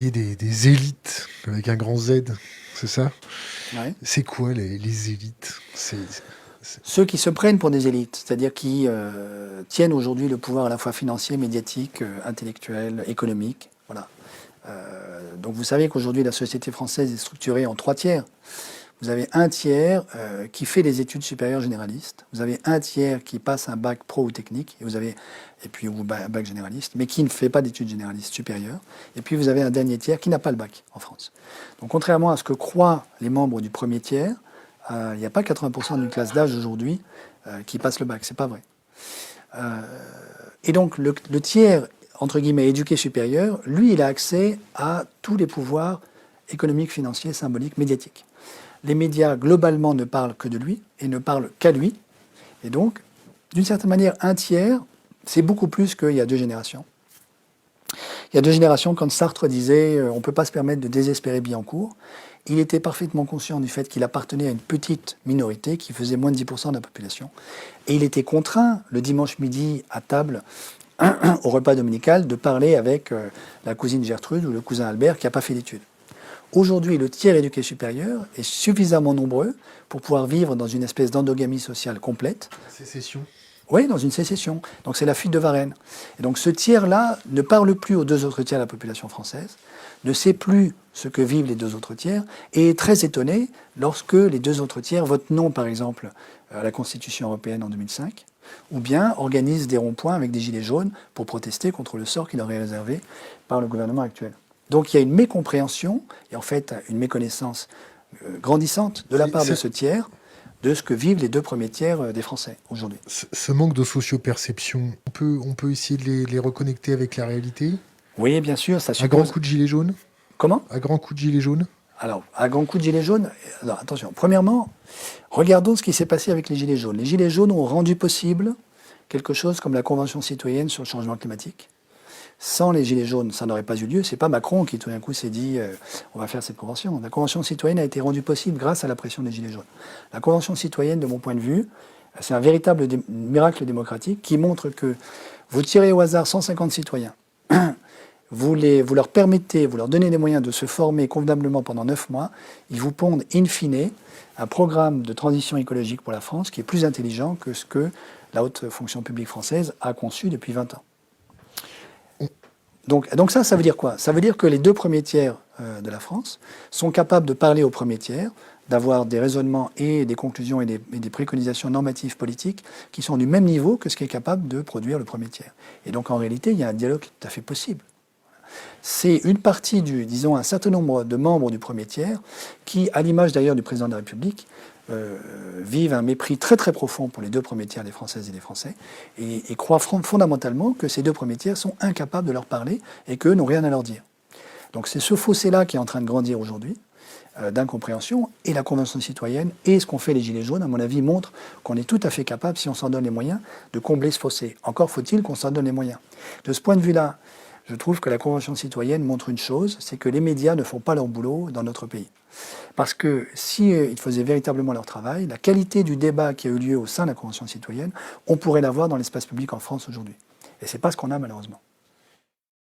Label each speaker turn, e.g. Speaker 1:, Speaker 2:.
Speaker 1: Il y a des élites avec un grand Z, c'est ça?
Speaker 2: Ouais.
Speaker 1: C'est quoi les élites?
Speaker 2: Ceux qui se prennent pour des élites, c'est-à-dire qui tiennent aujourd'hui le pouvoir à la fois financier, médiatique, intellectuel, économique. Voilà. Donc vous savez qu'aujourd'hui la société française est structurée en trois tiers. Vous avez un tiers qui fait des études supérieures généralistes. Vous avez un tiers qui passe un bac pro ou technique, et puis ou un bac généraliste, mais qui ne fait pas d'études généralistes supérieures. Et puis vous avez un dernier tiers qui n'a pas le bac en France. Donc contrairement à ce que croient les membres du premier tiers, il n'y a pas 80% d'une classe d'âge aujourd'hui qui passe le bac. C'est pas vrai. Et donc le tiers entre guillemets éduqué supérieur, lui, il a accès à tous les pouvoirs économiques, financiers, symboliques, médiatiques. Les médias, globalement, ne parlent que de lui et ne parlent qu'à lui. Et donc, d'une certaine manière, un tiers, c'est beaucoup plus qu'il y a deux générations. Il y a deux générations, quand Sartre disait on ne peut pas se permettre de désespérer Billancourt, il était parfaitement conscient du fait qu'il appartenait à une petite minorité qui faisait moins de 10% de la population. Et il était contraint, le dimanche midi, à table, au repas dominical, de parler avec la cousine Gertrude ou le cousin Albert qui n'a pas fait d'études. Aujourd'hui, le tiers éduqué supérieur est suffisamment nombreux pour pouvoir vivre dans une espèce d'endogamie sociale complète.
Speaker 1: Sécession.
Speaker 2: Oui, dans une sécession. Donc c'est la fuite de Varennes. Et donc ce tiers-là ne parle plus aux deux autres tiers de la population française, ne sait plus ce que vivent les deux autres tiers, et est très étonné lorsque les deux autres tiers votent non, par exemple, à la Constitution européenne en 2005, ou bien organisent des ronds-points avec des gilets jaunes pour protester contre le sort qui leur est réservé par le gouvernement actuel. Donc il y a une mécompréhension, et en fait une méconnaissance grandissante de la part de ce tiers, de ce que vivent les deux premiers tiers des Français aujourd'hui.
Speaker 1: Ce manque de socio-perception, on peut essayer de les reconnecter avec la réalité?
Speaker 2: Oui, bien sûr, ça suppose...
Speaker 1: À grand coup de gilet jaune?
Speaker 2: Comment?
Speaker 1: À grand coup de gilet jaune?
Speaker 2: Alors, à grand coup de gilet jaune, alors attention, premièrement, regardons ce qui s'est passé avec les gilets jaunes. Les gilets jaunes ont rendu possible quelque chose comme la Convention citoyenne sur le changement climatique. Sans les gilets jaunes, ça n'aurait pas eu lieu. C'est pas Macron qui tout d'un coup s'est dit on va faire cette convention. La convention citoyenne a été rendue possible grâce à la pression des gilets jaunes. La convention citoyenne, de mon point de vue, c'est un véritable miracle démocratique qui montre que vous tirez au hasard 150 citoyens, vous leur permettez, vous leur donnez les moyens de se former convenablement pendant 9 mois, ils vous pondent in fine un programme de transition écologique pour la France qui est plus intelligent que ce que la haute fonction publique française a conçu depuis 20 ans. Donc ça veut dire quoi? Ça veut dire que les deux premiers tiers de la France sont capables de parler au premier tiers, d'avoir des raisonnements et des conclusions et des préconisations normatives politiques qui sont du même niveau que ce qui est capable de produire le premier tiers. Et donc en réalité, il y a un dialogue tout à fait possible. C'est une partie disons, un certain nombre de membres du premier tiers qui, à l'image d'ailleurs du président de la République, vivent un mépris très très profond pour les deux premiers tiers des Françaises et des Français et croient fondamentalement que ces deux premiers tiers sont incapables de leur parler et qu'eux n'ont rien à leur dire. Donc c'est ce fossé-là qui est en train de grandir aujourd'hui, d'incompréhension, et la Convention citoyenne et ce qu'ont fait les Gilets jaunes, à mon avis, montrent qu'on est tout à fait capable, si on s'en donne les moyens, de combler ce fossé. Encore faut-il qu'on s'en donne les moyens. De ce point de vue-là, je trouve que la Convention citoyenne montre une chose, c'est que les médias ne font pas leur boulot dans notre pays. Parce que s'ils faisaient véritablement leur travail, la qualité du débat qui a eu lieu au sein de la Convention citoyenne, on pourrait l'avoir dans l'espace public en France aujourd'hui. Et ce n'est pas ce qu'on a malheureusement.